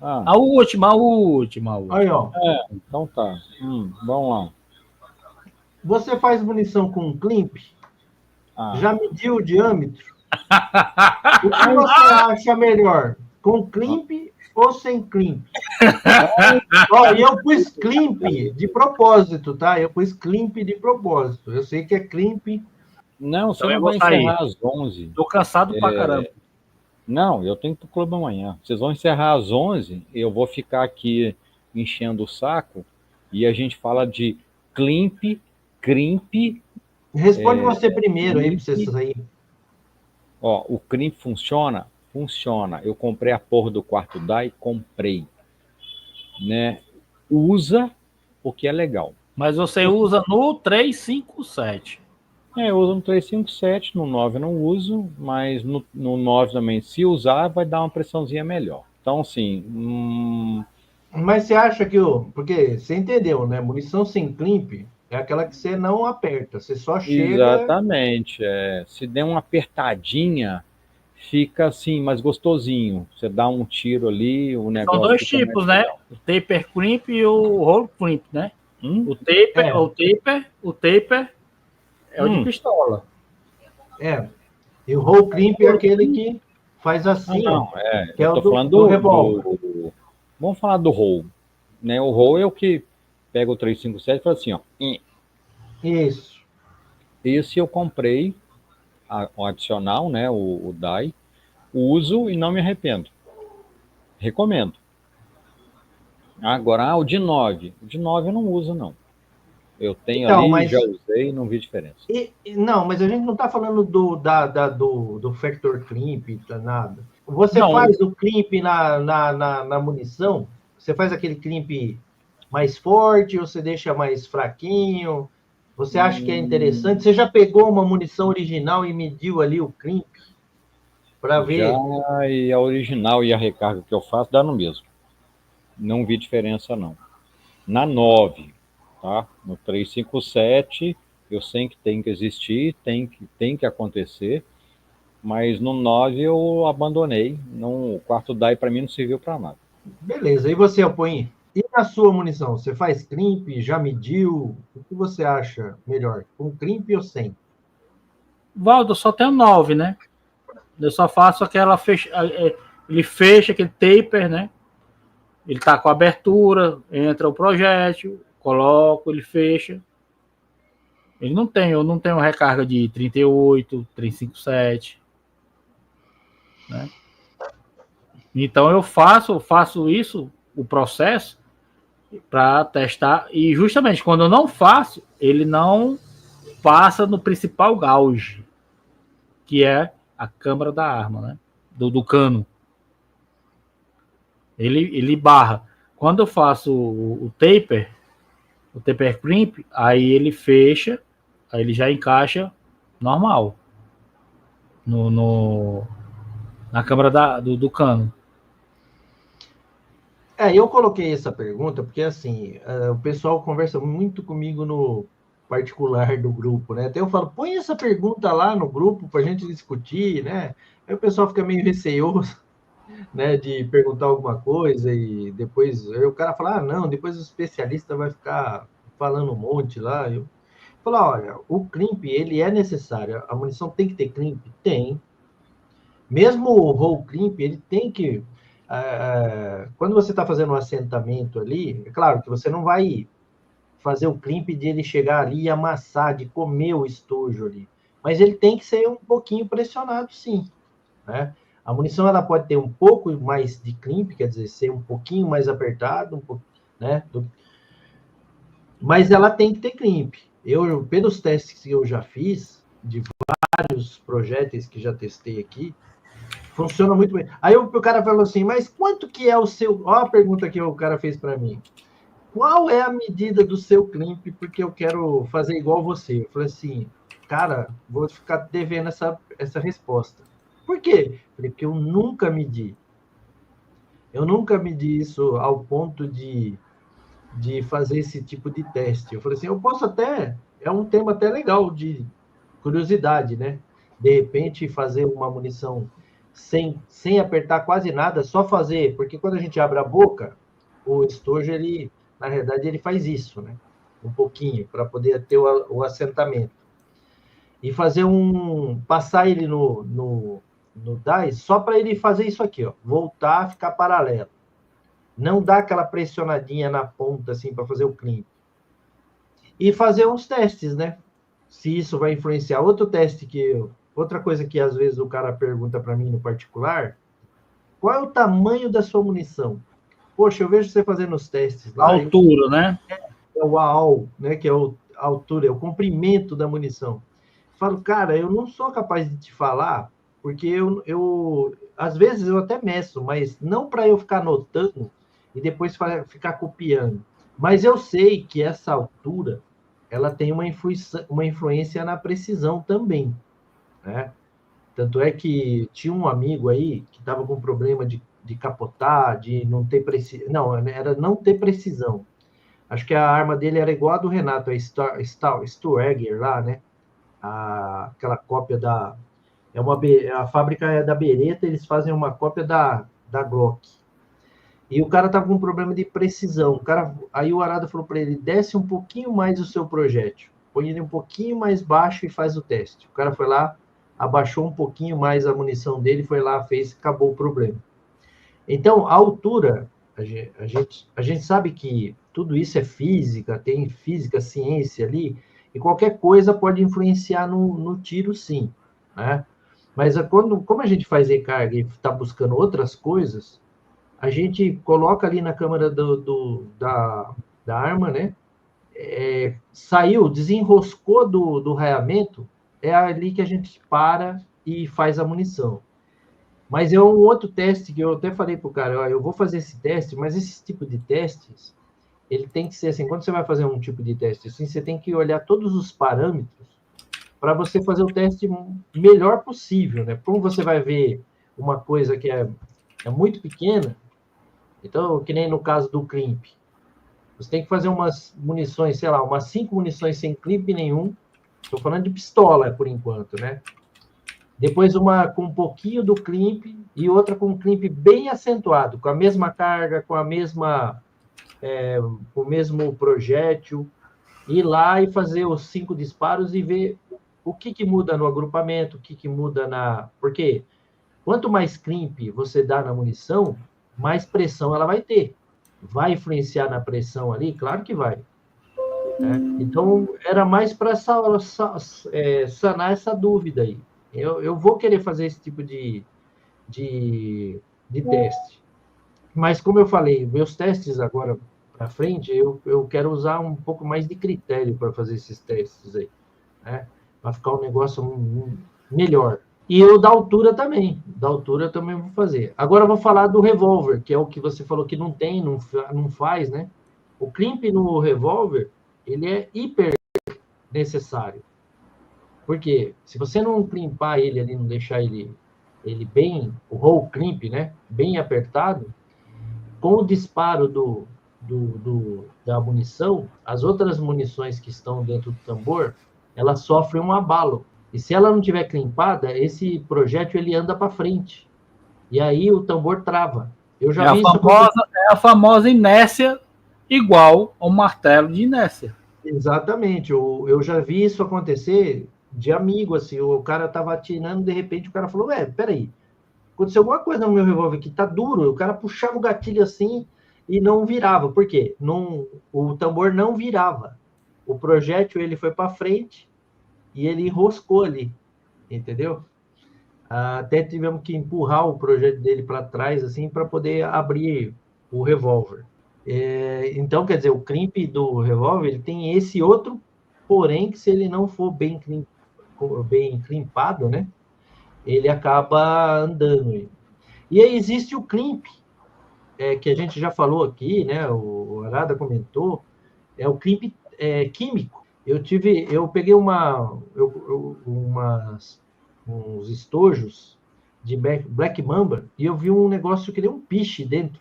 Ah, A última, a última, a Aí, última. ó. então tá. Vamos lá. Você faz munição com climp? Ah, Já mediu o diâmetro? O que você acha melhor? Com climp ou sem climp? Ó, e eu pus climp de propósito, tá? Eu pus climp de propósito. Eu sei que é climp. não, você Também não vou vai sair. encerrar às 11. Tô cansado pra caramba. Não, eu tenho que ir pro clube amanhã. Vocês vão encerrar às 11, eu vou ficar aqui enchendo o saco e a gente fala de climp, crimp, Responde você primeiro aí pra você crimp. sair. Ó, o crimp funciona? Funciona. Eu comprei a porra do quarto DAI, comprei, né? Usa porque é legal. Mas você usa no 357. Eu uso no 357, no 9 eu não uso, mas no 9 também, se usar, vai dar uma pressãozinha melhor. Então, assim, Mas você acha que o. Porque você entendeu, né? Munição sem climp é aquela que você não aperta, você só chega. exatamente. Se der uma apertadinha, fica assim, mais gostosinho. Você dá um tiro ali, o São negócio dois fica mais tipos, né? legal. O taper crimp e o roll crimp, né? Hum? É, O taper é o de pistola. é. E o roll crimp é aquele que faz Ah, assim, ó. não, Que eu é o tô do, falando do revólver. vamos falar do roll, né? O roll é o que pega o 357 e fala assim, ó. Isso. Esse eu comprei, o adicional, né? O DAI. Uso e não me arrependo. Recomendo. Agora, o de 9. O de 9 eu não uso, não. Eu tenho Então, ali, já mas. usei, não vi diferença. Não, mas a gente não está falando do Factor Crimp, nada. Você Não, faz o crimp na munição? Você faz aquele crimp mais forte ou você deixa mais fraquinho? Você acha que é interessante? Você já pegou uma munição original e mediu ali o crimp para já ver? e a original e a recarga que eu faço dá no mesmo. Não vi diferença, não. Na 9, tá? No 357, eu sei que tem que existir, tem que acontecer, mas no 9 eu abandonei. Não, o quarto DAI para mim não serviu para nada. Beleza, e você, Apoim? E na sua munição? Você faz crimp? Já mediu? O que você acha melhor? Com crimp ou sem? Valdo, só tem 9, né? Eu só faço aquela fecha. Ele fecha aquele taper, né? Ele tá com a abertura, entra o projétil, coloco, ele fecha. Eu não tenho recarga de 38, 357, né? Então eu faço isso, o processo, para testar. E justamente quando eu não faço, ele não passa no principal gauge, que é a câmara da arma, né? Do cano. Ele barra. Quando eu faço o taper crimp, aí ele fecha, aí ele já encaixa normal no na câmara do cano. Eu coloquei essa pergunta porque, assim, o pessoal conversa muito comigo no particular do grupo, né? Até eu falo, põe essa pergunta lá no grupo para a gente discutir, né? Aí o pessoal fica meio receoso, né, de perguntar alguma coisa e depois aí o cara fala, não, depois o especialista vai ficar falando um monte lá. Eu falo, olha, o crimp, ele é necessário, a munição tem que ter crimp? Tem. Mesmo o roll crimp, ele tem que. Quando você está fazendo um assentamento ali, é claro que você não vai fazer o crimp de ele chegar ali e amassar, de comer o estojo ali. Mas ele tem que ser um pouquinho pressionado, sim. Né? A munição ela pode ter um pouco mais de crimp, quer dizer, ser um pouquinho mais apertado, né? Mas ela tem que ter crimp. Pelos testes que eu já fiz, de vários projéteis que já testei aqui, funciona muito bem. Aí o cara falou assim, mas quanto que é o seu... Olha a pergunta que o cara fez para mim. Qual é a medida do seu crimp? Porque eu quero fazer igual você. Eu falei assim, cara, vou ficar devendo essa resposta. Por quê? Eu falei, porque eu nunca medi. Eu nunca medi isso ao ponto de fazer esse tipo de teste. Eu falei assim, eu posso até... É um tema até legal de curiosidade, né? De repente, fazer uma munição sem apertar quase nada, só fazer, porque quando a gente abre a boca, o estojo, ele, na realidade, ele faz isso, né? Um pouquinho, para poder ter o assentamento. E fazer passar ele no DAIS, só para ele fazer isso aqui, ó, voltar a ficar paralelo. Não dar aquela pressionadinha na ponta, assim, para fazer o crimp. E fazer uns testes, né? Se isso vai influenciar. Outra coisa que às vezes o cara pergunta para mim no particular, qual é o tamanho da sua munição? Poxa, eu vejo você fazendo os testes lá. A altura, né? É o AAL, né? Que é a altura, é o comprimento da munição. Falo, cara, eu não sou capaz de te falar, porque eu às vezes eu até meço, mas não para eu ficar anotando e depois ficar copiando. Mas eu sei que essa altura, ela tem uma influência na precisão também, né? Tanto é que tinha um amigo aí que estava com problema de capotar, de não ter precisão. Não, era não ter precisão. Acho que a arma dele era igual a do Renato, a Stueger lá, né? Aquela cópia da... a fábrica é da Beretta, eles fazem uma cópia da Glock. E o cara estava com um problema de precisão. Aí o Arada falou para ele, desce um pouquinho mais o seu projétil. Põe ele um pouquinho mais baixo e faz o teste. O cara foi lá, abaixou um pouquinho mais a munição dele, foi lá, fez, acabou o problema. Então, a altura, a gente sabe que tudo isso é física, tem física, ciência ali, e qualquer coisa pode influenciar no tiro, sim, né? Mas como a gente faz recarga e está buscando outras coisas, a gente coloca ali na câmara da arma, né? Saiu, desenroscou do raiamento, é ali que a gente para e faz a munição. Mas é um outro teste que eu até falei para o cara, ó, eu vou fazer esse teste, mas esse tipo de testes, ele tem que ser assim, quando você vai fazer um tipo de teste assim, você tem que olhar todos os parâmetros para você fazer o teste melhor possível, né? Como você vai ver uma coisa que é muito pequena, então, que nem no caso do crimp, você tem que fazer umas munições, sei lá, umas 5 munições sem crimp nenhum, estou falando de pistola por enquanto, né? Depois uma com um pouquinho do crimp e outra com um crimp bem acentuado, com a mesma carga, com o mesmo projétil, ir lá e fazer os 5 disparos e ver o que muda no agrupamento, o que muda Porque quanto mais crimp você dá na munição, mais pressão ela vai ter. Vai influenciar na pressão ali? Claro que vai. Então, era mais para sanar essa dúvida aí. Eu vou querer fazer esse tipo de teste. Mas, como eu falei, meus testes agora para frente, eu quero usar um pouco mais de critério para fazer esses testes aí, né? Para ficar um negócio melhor. E o da altura também. Da altura eu também vou fazer. Agora eu vou falar do revólver, que é o que você falou que não tem, não faz, né? O crimp no revólver, ele é hiper necessário. Porque se você não crimpar ele ali, não deixar ele bem, o roll crimp, né? Bem apertado, com o disparo da munição, as outras munições que estão dentro do tambor, elas sofrem um abalo. E se ela não tiver crimpada, esse projétil ele anda para frente. E aí o tambor trava. Eu já vi a famosa inércia igual ao martelo de inércia. Exatamente. Eu já vi isso acontecer de amigo, assim. O cara estava atirando, de repente o cara falou, peraí, aconteceu alguma coisa no meu revólver que tá duro. O cara puxava o gatilho assim e não virava. Por quê? O tambor não virava. O projétil ele foi para frente e ele enroscou ali, entendeu? Até tivemos que empurrar o projétil dele para trás, assim, para poder abrir o revólver. Então, quer dizer, o crimp do revólver ele tem esse outro, porém, que se ele não for bem crimpado, né? Ele acaba andando. E aí existe o crimp, que a gente já falou aqui, né? O Arada comentou, é o crimp químico. Eu peguei uns estojos de Black Mamba e eu vi um negócio que nem um piche dentro.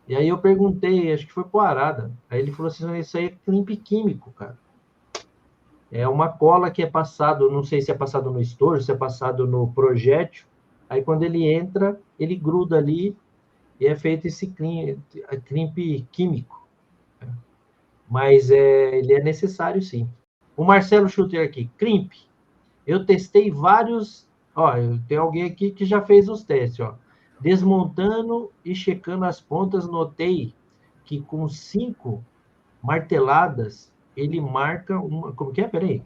E aí eu perguntei, acho que foi pro Arada. Aí ele falou assim, isso aí é crimp químico, cara. É uma cola que é passado, não sei se é passado no estojo, se é passado no projétil, Aí quando ele entra, ele gruda ali e é feito esse crimp químico. Mas ele é necessário, sim. O Marcelo Schutter aqui, crimp. Eu testei vários... Ó, tem alguém aqui que já fez os testes, ó. Desmontando e checando as pontas, notei que com 5 marteladas, ele marca uma... Como que é? Peraí.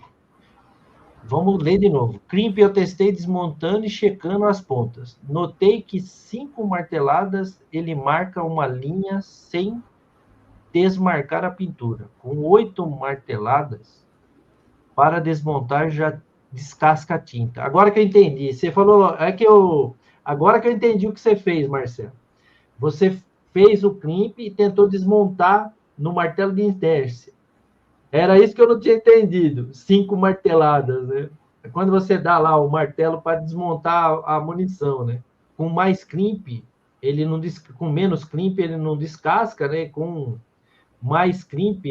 Vamos ler de novo. Crimp eu testei desmontando e checando as pontas. Notei que 5 marteladas ele marca uma linha sem desmarcar a pintura. Com 8 marteladas, para desmontar já descasca a tinta. Agora que eu entendi. Você falou... Agora que eu entendi o que você fez, Marcelo. Você fez o crimp e tentou desmontar no martelo de inércia. Era isso que eu não tinha entendido. 5 marteladas, né? Quando você dá lá o martelo para desmontar a munição, né? Com mais crimp, com menos crimp, ele não descasca, né? Com mais crimp,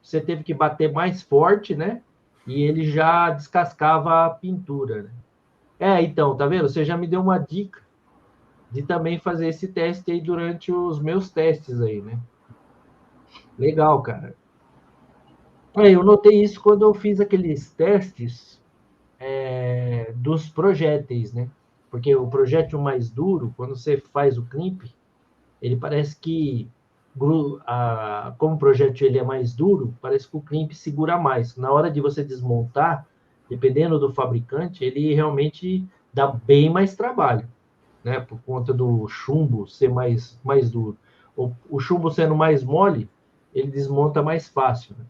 você teve que bater mais forte, né? E ele já descascava a pintura, né? Então, tá vendo? Você já me deu uma dica de também fazer esse teste aí durante os meus testes aí, né? Legal, cara. Eu notei isso quando eu fiz aqueles testes dos projéteis, né? Porque o projétil mais duro, quando você faz o crimp, ele parece que, como o projétil ele é mais duro, parece que o crimp segura mais. Na hora de você desmontar, dependendo do fabricante, ele realmente dá bem mais trabalho, né? Por conta do chumbo ser mais duro. O chumbo sendo mais mole, ele desmonta mais fácil, né?